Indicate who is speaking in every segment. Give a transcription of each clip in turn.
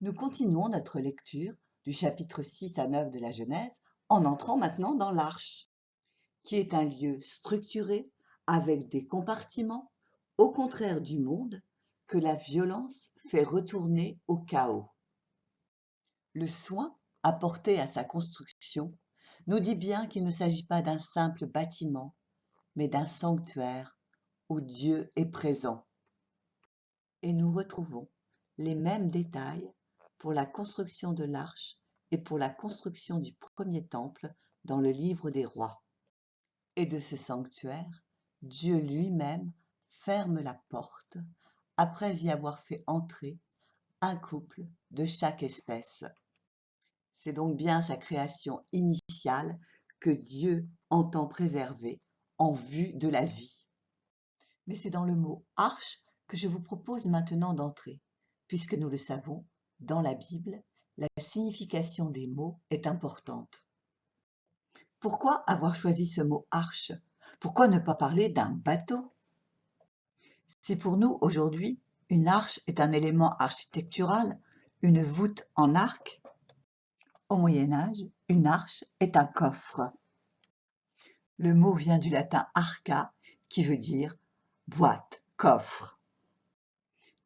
Speaker 1: Nous continuons notre lecture du chapitre 6 à 9 de la Genèse en entrant maintenant dans l'arche, qui est un lieu structuré avec des compartiments, au contraire du monde que la violence fait retourner au chaos. Le soin apporté à sa construction nous dit bien qu'il ne s'agit pas d'un simple bâtiment, mais d'un sanctuaire où Dieu est présent. Et nous retrouvons les mêmes détails pour la construction de l'arche et pour la construction du premier temple dans le livre des rois. Et de ce sanctuaire, Dieu lui-même ferme la porte après y avoir fait entrer un couple de chaque espèce. C'est donc bien sa création initiale que Dieu entend préserver en vue de la vie. Mais c'est dans le mot arche que je vous propose maintenant d'entrer, puisque nous le savons, dans la Bible, la signification des mots est importante. Pourquoi avoir choisi ce mot arche? Pourquoi ne pas parler d'un bateau? Si pour nous, aujourd'hui, une arche est un élément architectural, une voûte en arc, au Moyen Âge, une arche est un coffre. Le mot vient du latin arca, qui veut dire boîte, coffre.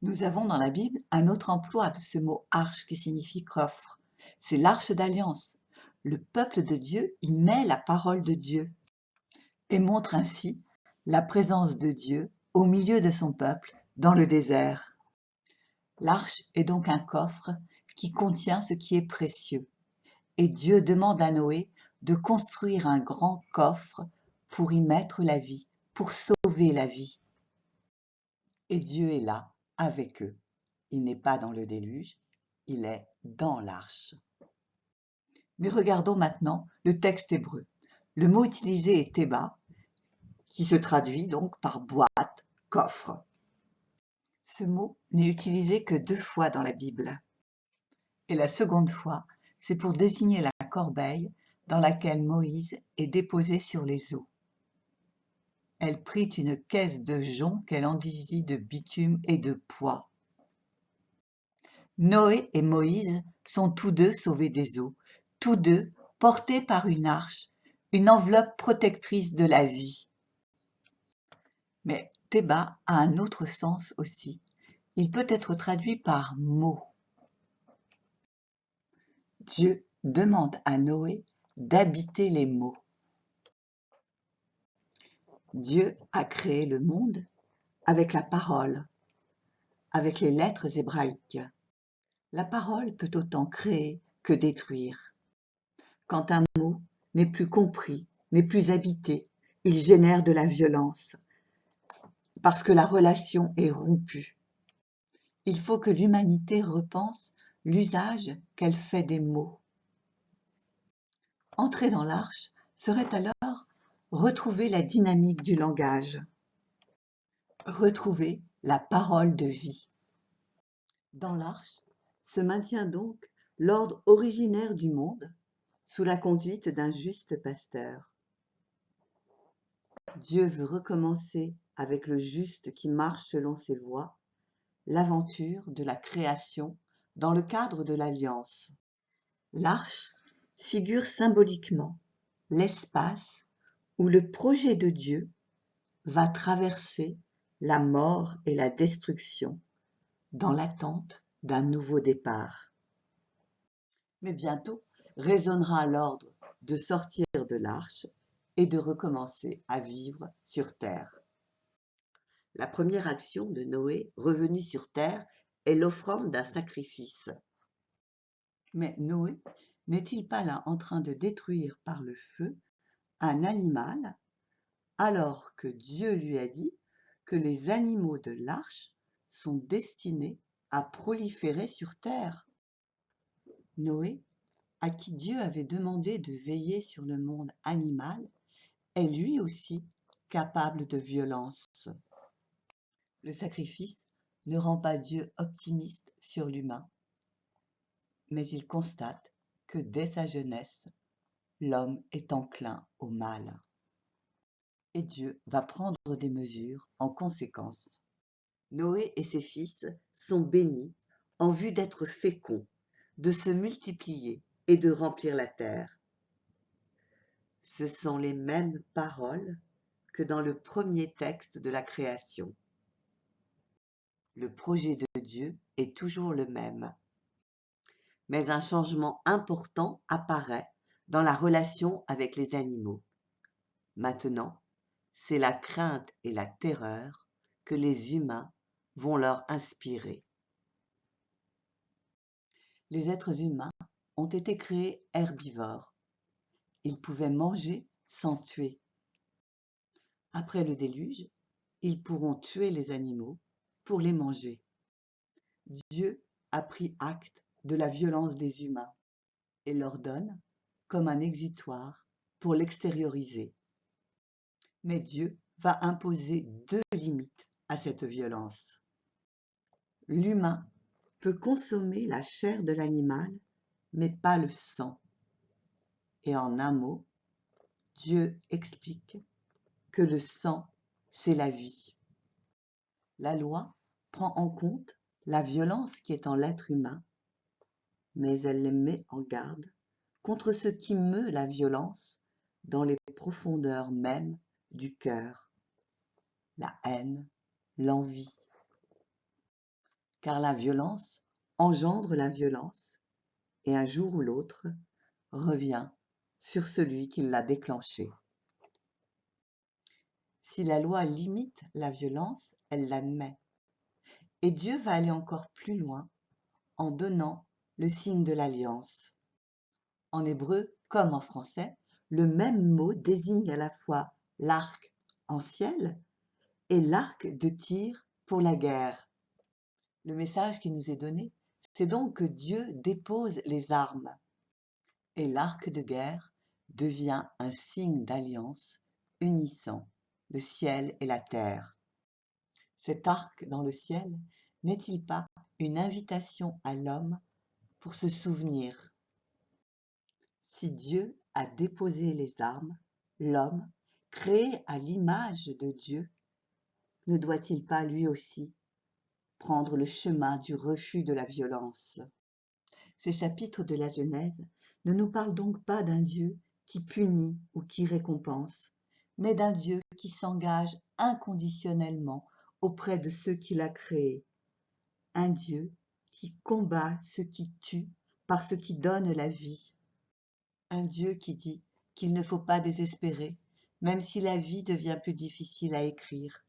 Speaker 1: Nous avons dans la Bible un autre emploi de ce mot arche qui signifie coffre. C'est l'arche d'alliance. Le peuple de Dieu y met la parole de Dieu et montre ainsi la présence de Dieu au milieu de son peuple dans le désert. L'arche est donc un coffre qui contient ce qui est précieux. Et Dieu demande à Noé de construire un grand coffre pour y mettre la vie, pour sauver la vie. Et Dieu est là, avec eux. Il n'est pas dans le déluge, il est dans l'arche. Mais regardons maintenant le texte hébreu. Le mot utilisé est teba, qui se traduit donc par boîte, coffre. Ce mot n'est utilisé que 2 fois dans la Bible. Et la seconde fois, c'est pour désigner la corbeille dans laquelle Moïse est déposé sur les eaux. Elle prit une caisse de jonc qu'elle enduisit de bitume et de pois. Noé et Moïse sont tous deux sauvés des eaux, tous deux portés par une arche, une enveloppe protectrice de la vie. Mais Théba a un autre sens aussi. Il peut être traduit par mot. Dieu demande à Noé d'habiter les mots. Dieu a créé le monde avec la parole, avec les lettres hébraïques. La parole peut autant créer que détruire. Quand un mot n'est plus compris, n'est plus habité, il génère de la violence, parce que la relation est rompue. Il faut que l'humanité repense l'usage qu'elle fait des mots. Entrer dans l'arche serait alors retrouver la dynamique du langage, retrouver la parole de vie. Dans l'arche se maintient donc l'ordre originaire du monde sous la conduite d'un juste pasteur. Dieu veut recommencer avec le juste qui marche selon ses voies, l'aventure de la création dans le cadre de l'Alliance. L'arche figure symboliquement l'espace où le projet de Dieu va traverser la mort et la destruction dans l'attente d'un nouveau départ. Mais bientôt résonnera l'ordre de sortir de l'arche et de recommencer à vivre sur terre. La première action de Noé revenu sur terre est l'offrande d'un sacrifice. Mais Noé n'est-il pas là en train de détruire par le feu un animal alors que Dieu lui a dit que les animaux de l'arche sont destinés à proliférer sur terre? Noé, à qui Dieu avait demandé de veiller sur le monde animal, est lui aussi capable de violence. Le sacrifice ne rend pas Dieu optimiste sur l'humain, mais il constate que dès sa jeunesse, l'homme est enclin au mal. Et Dieu va prendre des mesures en conséquence. Noé et ses fils sont bénis en vue d'être féconds, de se multiplier et de remplir la terre. Ce sont les mêmes paroles que dans le premier texte de la création. Le projet de Dieu est toujours le même. Mais un changement important apparaît dans la relation avec les animaux. Maintenant, c'est la crainte et la terreur que les humains vont leur inspirer. Les êtres humains ont été créés herbivores. Ils pouvaient manger sans tuer. Après le déluge, ils pourront tuer les animaux pour les manger. Dieu a pris acte de la violence des humains et leur donne comme un exutoire pour l'extérioriser. Mais Dieu va imposer deux limites à cette violence. L'humain peut consommer la chair de l'animal, mais pas le sang. Et en un mot, Dieu explique que le sang, c'est la vie. La loi prend en compte la violence qui est en l'être humain, mais elle les met en garde contre ce qui meut la violence dans les profondeurs mêmes du cœur, la haine, l'envie. Car la violence engendre la violence, et un jour ou l'autre revient sur celui qui l'a déclenchée. Si la loi limite la violence, elle l'admet. Et Dieu va aller encore plus loin en donnant le signe de l'alliance. En hébreu comme en français, le même mot désigne à la fois l'arc en ciel et l'arc de tir pour la guerre. Le message qui nous est donné, c'est donc que Dieu dépose les armes et l'arc de guerre devient un signe d'alliance unissant le ciel et la terre. Cet arc dans le ciel n'est-il pas une invitation à l'homme pour se souvenir? Si Dieu a déposé les armes, l'homme, créé à l'image de Dieu, ne doit-il pas lui aussi prendre le chemin du refus de la violence? Ces chapitres de la Genèse ne nous parlent donc pas d'un Dieu qui punit ou qui récompense, mais d'un Dieu qui s'engage inconditionnellement auprès de ceux qu'il a créés. Un Dieu qui combat ceux qui tuent par ce qui donne la vie. Un Dieu qui dit qu'il ne faut pas désespérer, même si la vie devient plus difficile à écrire,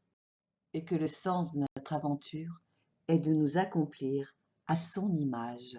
Speaker 1: et que le sens de notre aventure est de nous accomplir à son image.